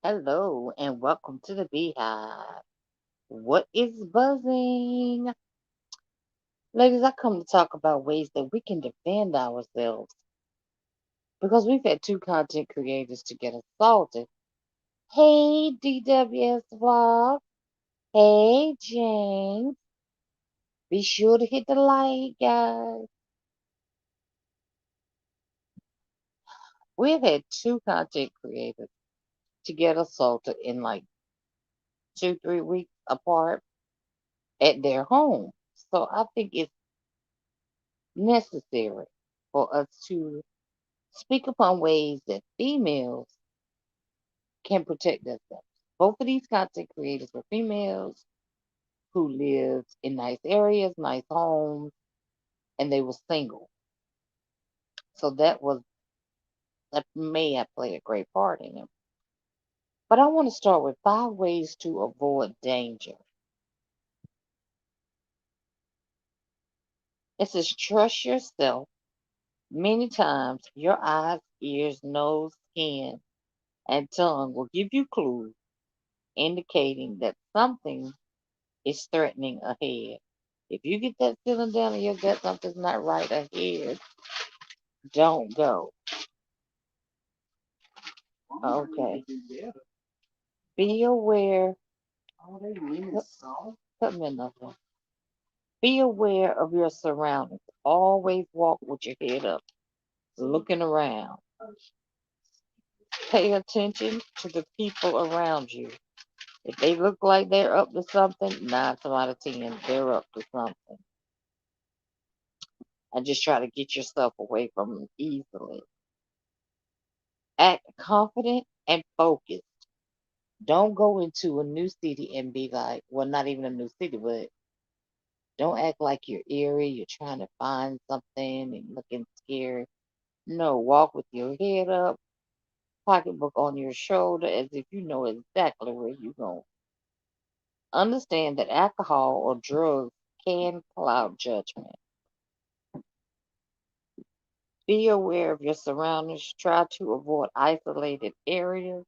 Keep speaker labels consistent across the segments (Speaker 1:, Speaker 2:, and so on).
Speaker 1: Hello and welcome to the Beehive. What is buzzing? Ladies, I come to talk about ways that we can defend ourselves because we've had two content creators to get assaulted. Hey, DWS Vlog. Hey, James. Be sure to hit the like, guys. We've had two content creators to get assaulted in like 2, 3 weeks apart at their home. So I think it's necessary for us to speak upon ways that females can protect themselves. Both of these content creators were females who lived in nice areas, nice homes, and they were single. So that may have played a great part in it. But I want to start with 5 ways to avoid danger. It says trust yourself. Many times your eyes, ears, nose, skin, and tongue will give you clues indicating that something is threatening ahead. If you get that feeling down in your gut, something's not right ahead, don't go. Okay. Be aware. Put me another. Be aware of your surroundings. Always walk with your head up, looking around. Pay attention to the people around you. If they look like they're up to something, 9 times out of 10, they're up to something. And just try to get yourself away from them easily. Act confident and focused. Don't go into a new city and be like, well, not even a new city, but don't act like you're eerie, you're trying to find something and looking scared. No, walk with your head up, pocketbook on your shoulder as if you know exactly where you're going. Understand that alcohol or drugs can cloud judgment. Be aware of your surroundings. Try to avoid isolated areas.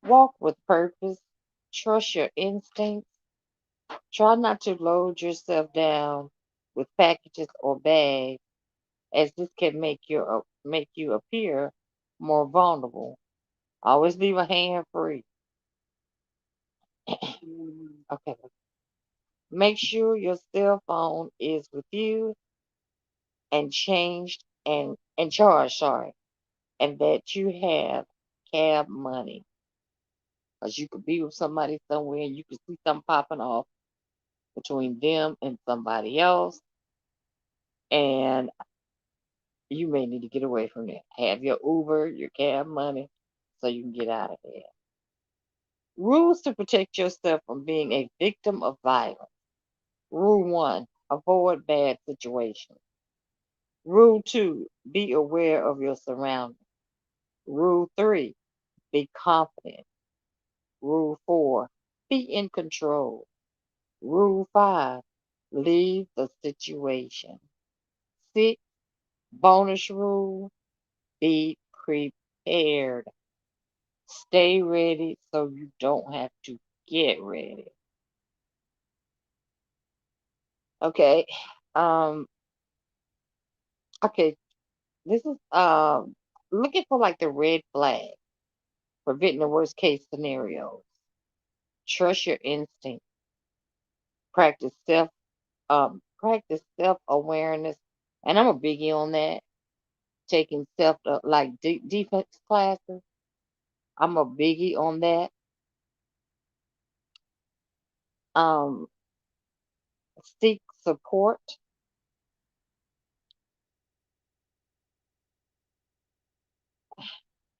Speaker 1: Walk with purpose. Trust your instincts. Try not to load yourself down with packages or bags, as this can make you appear more vulnerable. Always leave a hand free. Okay. Make sure your cell phone is with you and charged, sorry, and that you have cab money. Because you could be with somebody somewhere and you could see something popping off between them and somebody else, and you may need to get away from it. Have your Uber, your cab money, so you can get out of there. Rules to protect yourself from being a victim of violence. Rule 1, avoid bad situations. Rule 2, be aware of your surroundings. Rule 3, be confident. Rule 4, be in control. Rule 5, leave the situation. 6, bonus rule, be prepared. Stay ready so you don't have to get ready. Okay. Um, okay, this is looking for like the red flag, preventing the worst case scenarios. Trust your instinct. Practice self awareness. And I'm a biggie on that. Taking self like defense classes. I'm a biggie on that. Um, seek support.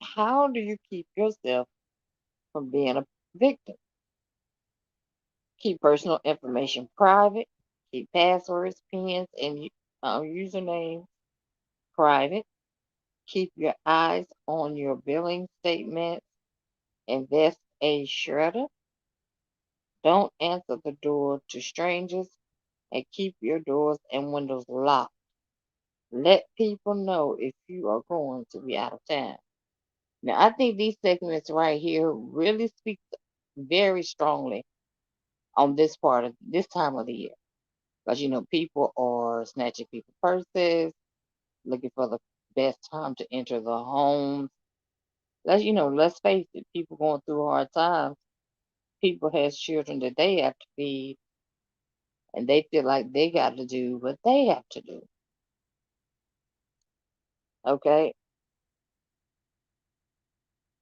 Speaker 1: How do you keep yourself from being a victim? Keep personal information private. Keep passwords, pins, and usernames private. Keep your eyes on your billing statements. Invest a shredder. Don't answer the door to strangers and keep your doors and windows locked. Let people know if you are going to be out of town. Now, I think these segments right here really speak very strongly on this part of this time of the year. Because, people are snatching people's purses, looking for the best time to enter the homes. Let's face it, people going through hard times. People has children that they have to feed, and they feel like they got to do what they have to do. Okay.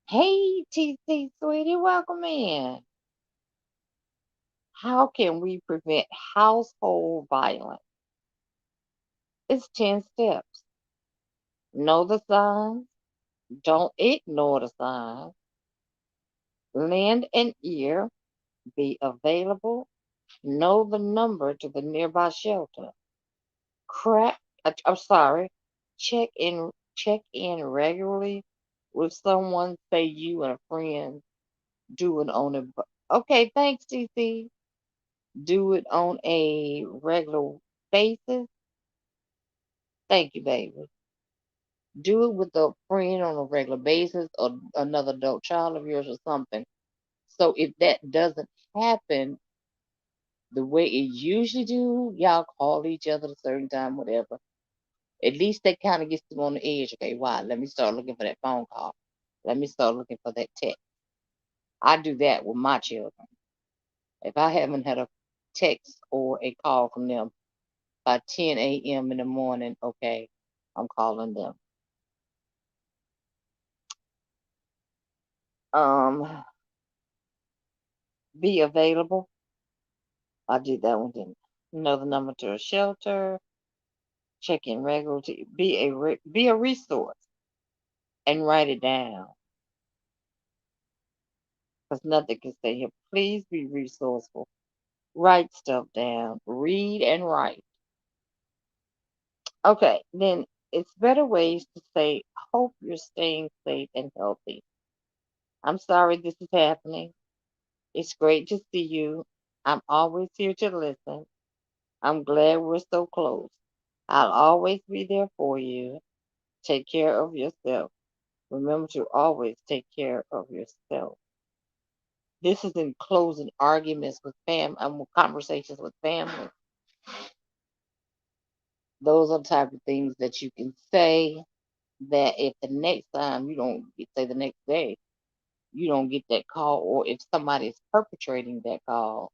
Speaker 1: Hey, TC, sweetie, welcome in. How can we prevent household violence? It's 10 steps. Know the signs. Don't ignore the signs. Lend an ear. Be available. Know the number to the nearby shelter. Crack. I'm sorry. Check in regularly with someone. Say you and a friend do it on a. Okay, thanks, TC. Do it on a regular basis. Thank you, baby. Do it with a friend on a regular basis or another adult child of yours or something. So if that doesn't happen the way it usually do, y'all call each other at a certain time, whatever. At least that kind of gets them on the edge. Okay, why? Let me start looking for that phone call. Let me start looking for that text. I do that with my children. If I haven't had a text or a call from them by 10 a.m. in the morning, okay, I'm calling them. Um, be available. I did that one, didn't I? Know the number to a shelter. Check in regularly. Be a resource and write it down. Because nothing can stay here. Please be resourceful. Write stuff down. Read and write. Okay, then it's better ways to say, hope you're staying safe and healthy. I'm sorry this is happening. It's great to see you. I'm always here to listen. I'm glad we're so close. I'll always be there for you. Take care of yourself. Remember to always take care of yourself. This is in closing arguments with conversations with family. Those are the type of things that you can say that if the next time you don't say the next day, you don't get that call, or if somebody is perpetrating that call,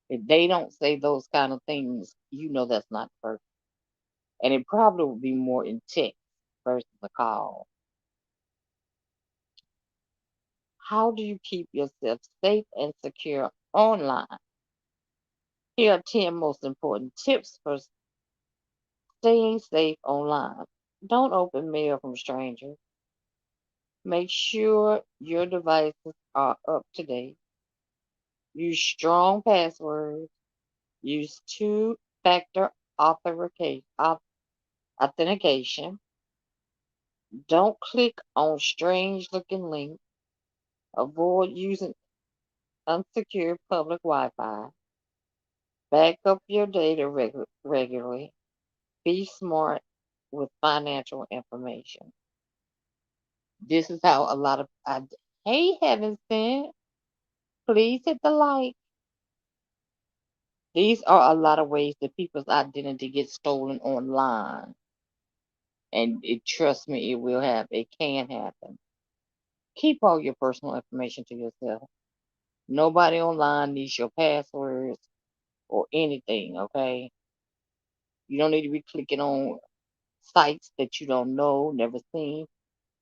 Speaker 1: if they don't say those kind of things, that's not the person. And it probably would be more in text versus a call. How do you keep yourself safe and secure online? Here are 10 most important tips for staying safe online. Don't open mail from strangers. Make sure your devices are up to date. Use strong passwords. Use two-factor authentication. Don't click on strange looking links. Avoid using unsecured public Wi Fi. Back up your data regularly. Be smart with financial information. This is how a lot of. Hey, Heaven Sent, please hit the like. These are a lot of ways that people's identity gets stolen online. And trust me, it can happen. Keep all your personal information to yourself. Nobody online needs your passwords or anything, okay? You don't need to be clicking on sites that you don't know, never seen,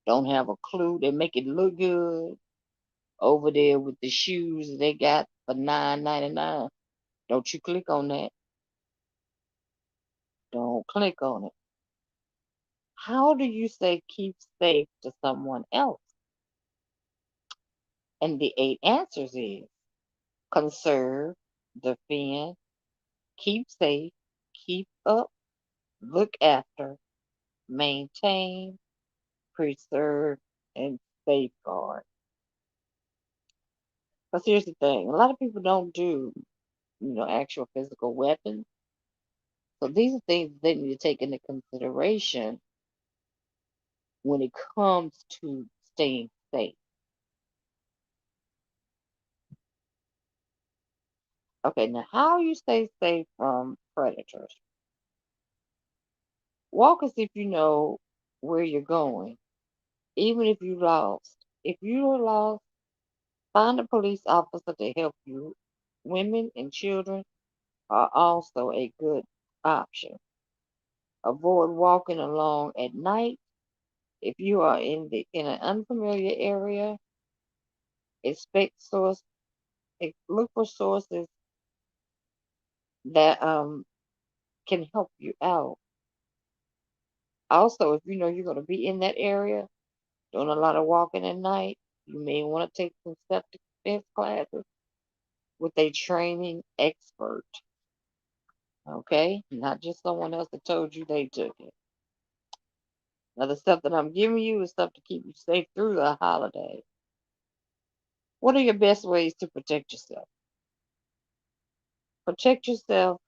Speaker 1: don't have a clue. They make it look good over there with the shoes they got for $9.99. Don't you click on that. Don't click on it. How do you say keep safe to someone else? And the 8 answers is conserve, defend, keep safe, keep up, look after, maintain, preserve, and safeguard. Because here's the thing, a lot of people don't do, actual physical weapons. So these are things they need to take into consideration when it comes to staying safe. Okay, now how you stay safe from predators? Walk as if you know where you're going, even if you lost. If you are lost, find a police officer to help you. Women and children are also a good option. Avoid walking alone at night. If you are in an unfamiliar area, expect source look for sources that can help you out. Also, if you know you're going to be in that area doing a lot of walking at night, you may want to take some self-defense classes with a training expert. Okay, not just someone else that told you they took it. Now, the stuff that I'm giving you is stuff to keep you safe through the holiday. What are your best ways to protect yourself? Protect yourself,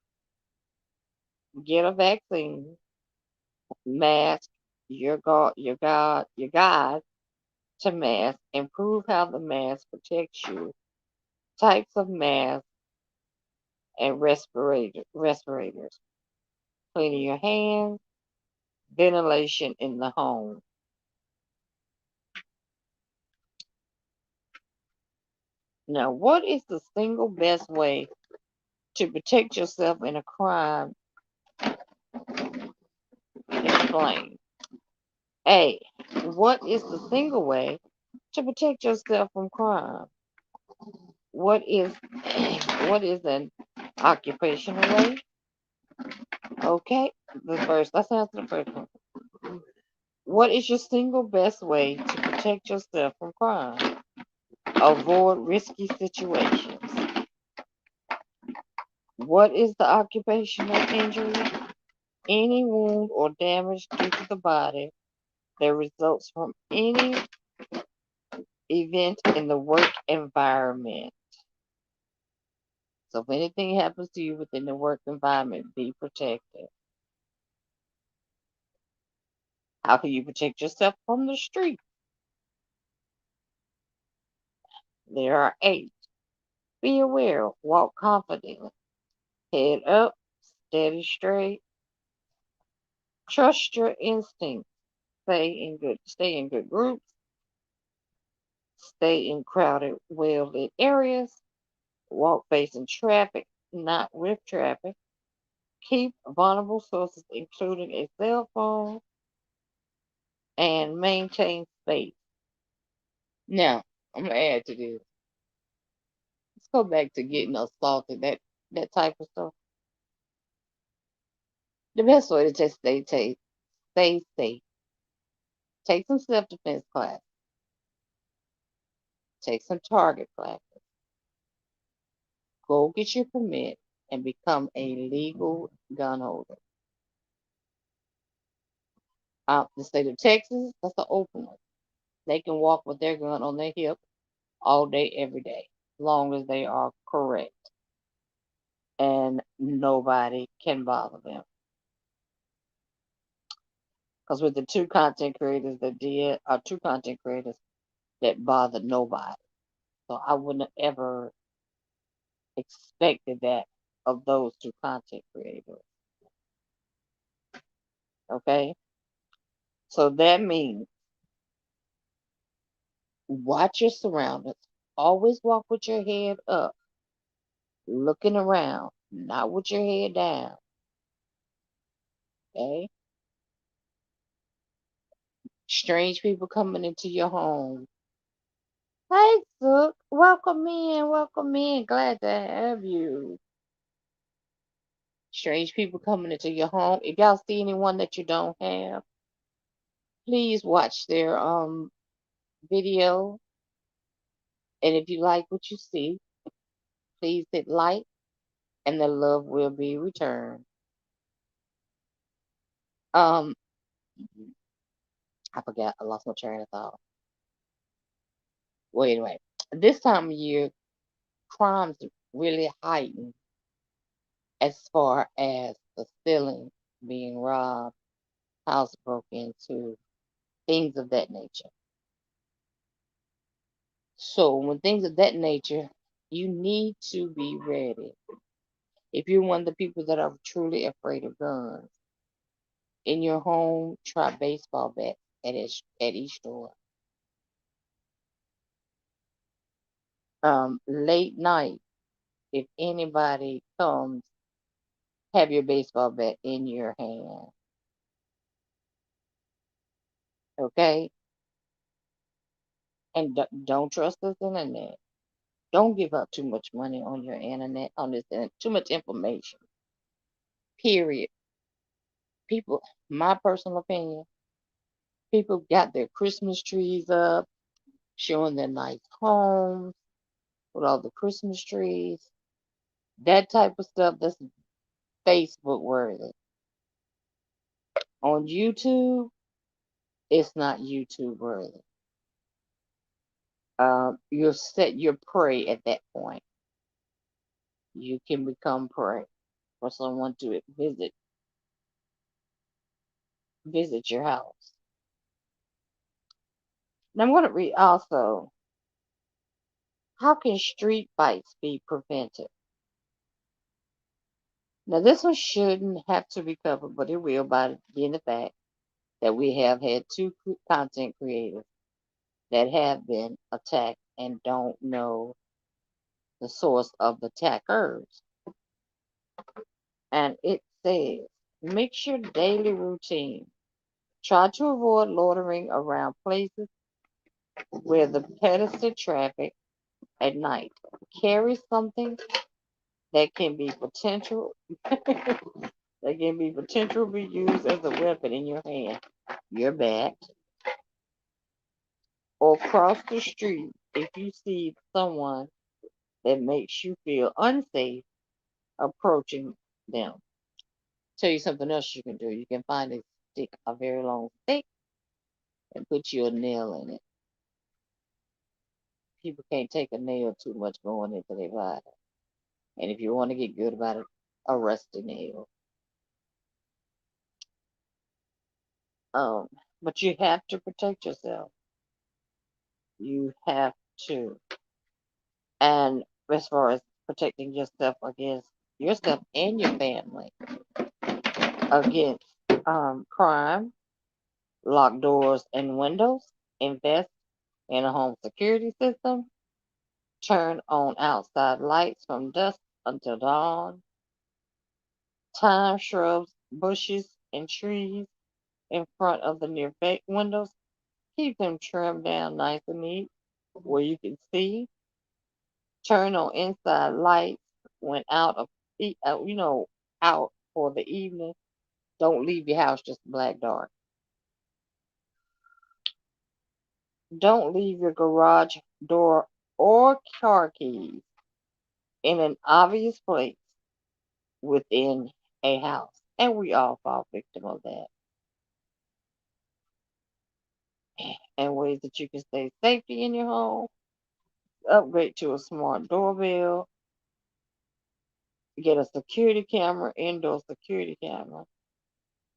Speaker 1: get a vaccine, mask, your guide to mask, and prove how the mask protects you. Types of masks and respirators. Cleaning your hands, ventilation in the home. Now, what is the single best way to protect yourself in a crime? Explain. A. What is the single way to protect yourself from crime? What is what is an occupational way? Okay, let's answer the first one. What is your single best way to protect yourself from crime? Avoid risky situations. What is the occupational injury? Any wound or damage due to the body that results from any event in the work environment. So if anything happens to you within the work environment, be protected. How can you protect yourself from the street? There are 8. Be aware, walk confidently, head up, steady straight, trust your instincts, stay in good groups, stay in crowded, well-lit areas, walk facing traffic, not with traffic, keep vulnerable sources, including a cell phone, and maintain space. Now, I'm gonna add to this. Let's go back to getting assaulted, that type of stuff. The best way to just stay safe. Take some self-defense class. Take some target class. Go get your permit and become a legal gun holder. The state of Texas, that's an open one. They can walk with their gun on their hip all day, every day, as long as they are correct. And nobody can bother them. Because with the two content creators that bothered nobody. So I wouldn't have ever expected that of those two content creators. Okay? So that means watch your surroundings. Always walk with your head up, looking around, not with your head down. Okay? Strange people coming into your home. Hey, Sook, welcome in, welcome in. Glad to have you. Strange people coming into your home. If y'all see anyone that you don't have, please watch their video. And if you like what you see, please hit like and the love will be returned. Um, I forgot. I lost my train of thought. Well, anyway, this time of year, crimes really heighten as far as the stealing, being robbed, house broken into, things of that nature. So when things of that nature, you need to be ready. If you're one of the people that are truly afraid of guns, in your home, try baseball bats at each store. Late night, if anybody comes, have your baseball bat in your hand. Okay? And don't trust this internet. Don't give up too much money on your internet, on this internet, too much information. Period. People, my personal opinion, people got their Christmas trees up, showing their nice homes with all the Christmas trees. That type of stuff, that's Facebook worthy. On YouTube, it's not YouTube worthy. You'll set your prey at that point. You can become prey for someone to visit your house. Now I'm going to read also, how can street fights be prevented? Now this one shouldn't have to be covered, but it will, by being the fact that we have had two content creators that have been attacked and don't know the source of the attackers. And it says, mix your daily routine. Try to avoid loitering around places where the pedestrian traffic at night. Carry something that can be potential to be used as a weapon in your hand, your bat, or cross the street if you see someone that makes you feel unsafe approaching them. Tell you something else you can do. You can find a very long stick, and put your nail in it. People can't take a nail too much going into their body. And if you want to get good about it, a rusty nail. Um, but you have to protect yourself. You have to. And as far as protecting yourself against yourself and your family against crime, lock doors and windows, invest in a home security system, turn on outside lights from dusk until dawn, time shrubs, bushes, and trees in front of the near windows. Keep them trimmed down nice and neat where you can see. Turn on inside lights when out for the evening. Don't leave your house just black dark. Don't leave your garage door or car keys in an obvious place within a house. And we all fall victim of that. And ways that you can stay safety in your home: upgrade to a smart doorbell, get a security camera, indoor security camera,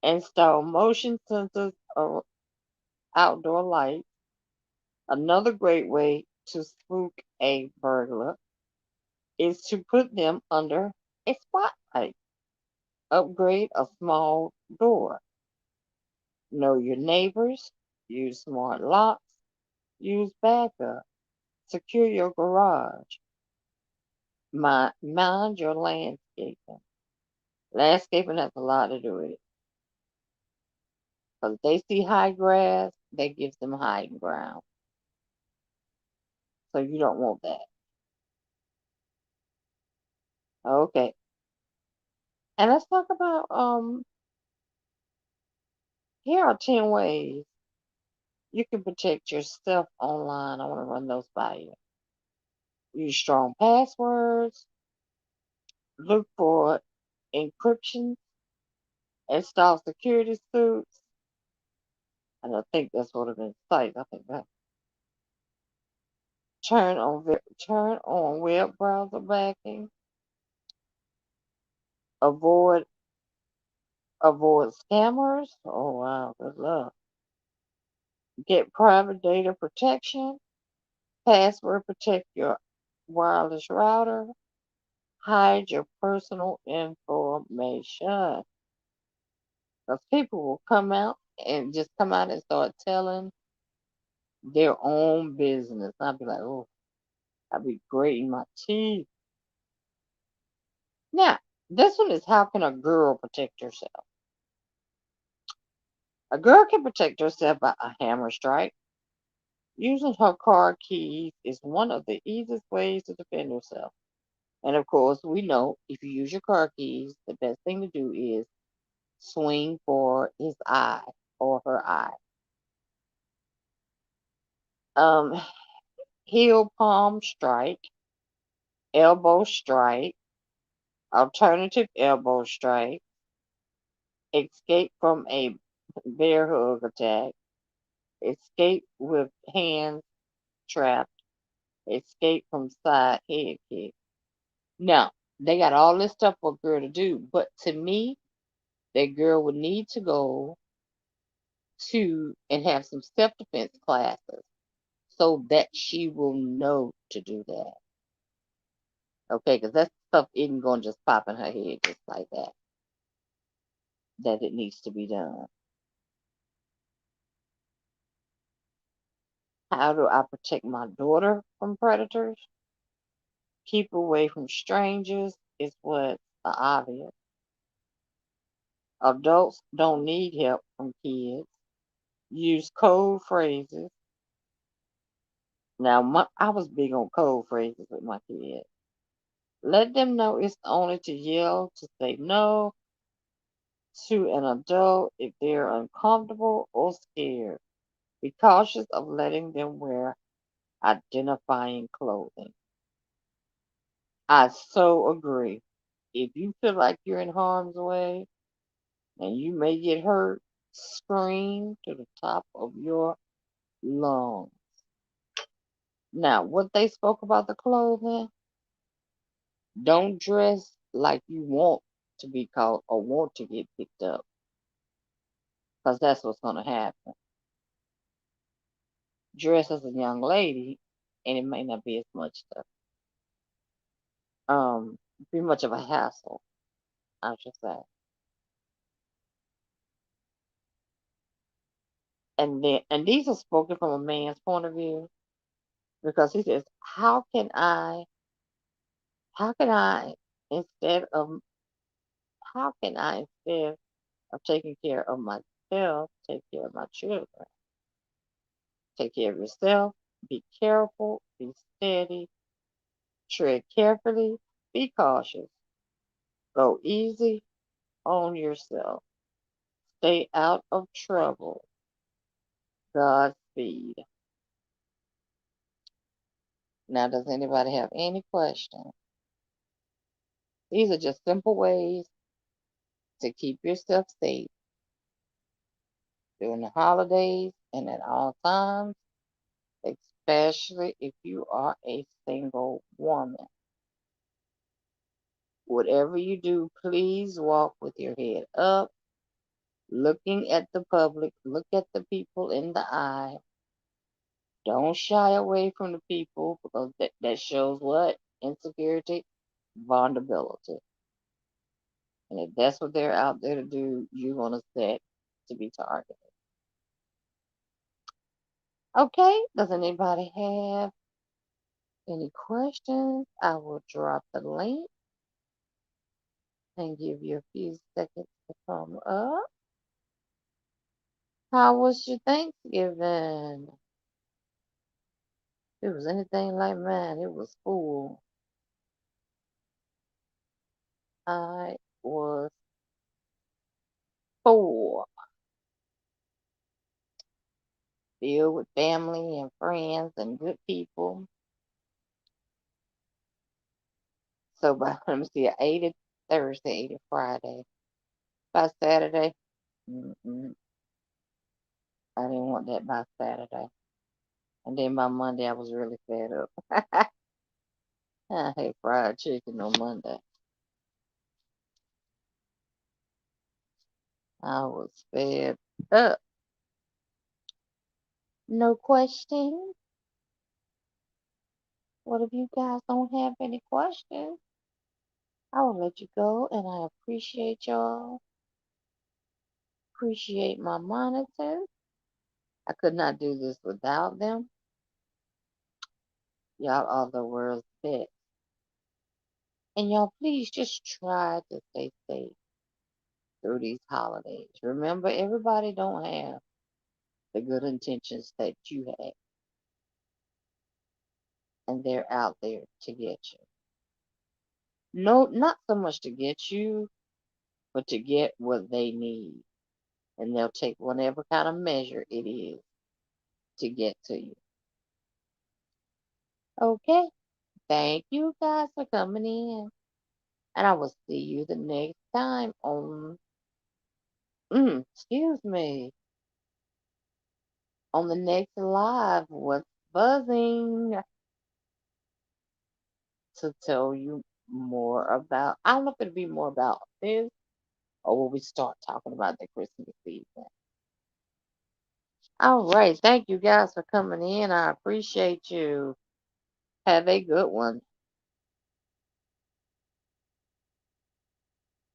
Speaker 1: install motion sensors or outdoor lights. Another great way to spook a burglar is to put them under a spotlight. Upgrade a small door. Know your neighbors. Use smart locks. Use backup. Secure your garage. Mind your landscaping. Landscaping has a lot to do with it. Because if they see high grass, that gives them hiding ground. So you don't want that. Okay. And let's talk about here are 10 ways you can protect yourself online. I want to run those by you. Use strong passwords. Look for encryption. Install security suits. And I think that's what it is. Site. I think that. Turn on web browser backing. Avoid scammers. Oh wow, good luck. Get private data protection. Password protect your wireless router. Hide your personal information. Because people will come out and just come out and start telling their own business. I'll be like, oh, I'll be grating my teeth. Now, this one is how can a girl protect herself? A girl can protect herself by a hammer strike. Using her car keys is one of the easiest ways to defend herself. And of course, we know if you use your car keys, the best thing to do is swing for his eye or her eye. Um, heel palm strike, elbow strike, alternative elbow strike, escape from a bear hug attack, escape with hands trapped, escape from side head kick. Now, they got all this stuff for a girl to do, but to me, that girl would need to go to and have some self defense classes so that she will know to do that. Okay, because that stuff isn't going to just pop in her head just like that. That it needs to be done. How do I protect my daughter from predators? Keep away from strangers is what's obvious. Adults don't need help from kids. Use code phrases. Now, I was big on code phrases with my kids. Let them know it's only to yell to say no to an adult if they're uncomfortable or scared. Be cautious of letting them wear identifying clothing. I so agree. If you feel like you're in harm's way and you may get hurt, scream to the top of your lungs. Now, what they spoke about the clothing, don't dress like you want to be caught or want to get picked up, because that's what's going to happen. Dress as a young lady, and it may not be as much stuff. Be much of a hassle, I should say. And these are spoken from a man's point of view because he says, how can I instead of how can I instead of taking care of myself, take care of my children? Take care of yourself, be careful, be steady, tread carefully, be cautious, go easy on yourself, stay out of trouble. Godspeed. Now, does anybody have any questions? These are just simple ways to keep yourself safe during the holidays and at all times, especially if you are a single woman. Whatever you do, please walk with your head up, looking at the public, look at the people in the eye. Don't shy away from the people because that shows what? Insecurity, vulnerability. And if that's what they're out there to do, you're going to set to be targeted. Okay, does anybody have any questions? I will drop the link and give you a few seconds to come up. How was your Thanksgiving? If it was anything like mine, it was full. I was full, filled with family and friends and good people. So by let me see, I ate it Thursday, ate it Friday. By Saturday, mm-mm, I didn't want that by Saturday. And then by Monday, I was really fed up. I hate fried chicken on Monday. I was fed up. No question. Well, if you guys don't have any questions, I will let you go, and I appreciate y'all. Appreciate my monitors. I could not do this without them. Y'all are the world's best. And y'all, please just try to stay safe through these holidays. Remember, everybody don't have the good intentions that you have, and they're out there to get you. No, not so much to get you, but to get what they need. And they'll take whatever kind of measure it is to get to you. Okay. Thank you guys for coming in. And I will see you the next time on, excuse me, on the next live. What's buzzing to tell you more about? I don't know if it'll be more about this or will we start talking about the Christmas season. All right. Thank you guys for coming in. I appreciate you. Have a good one.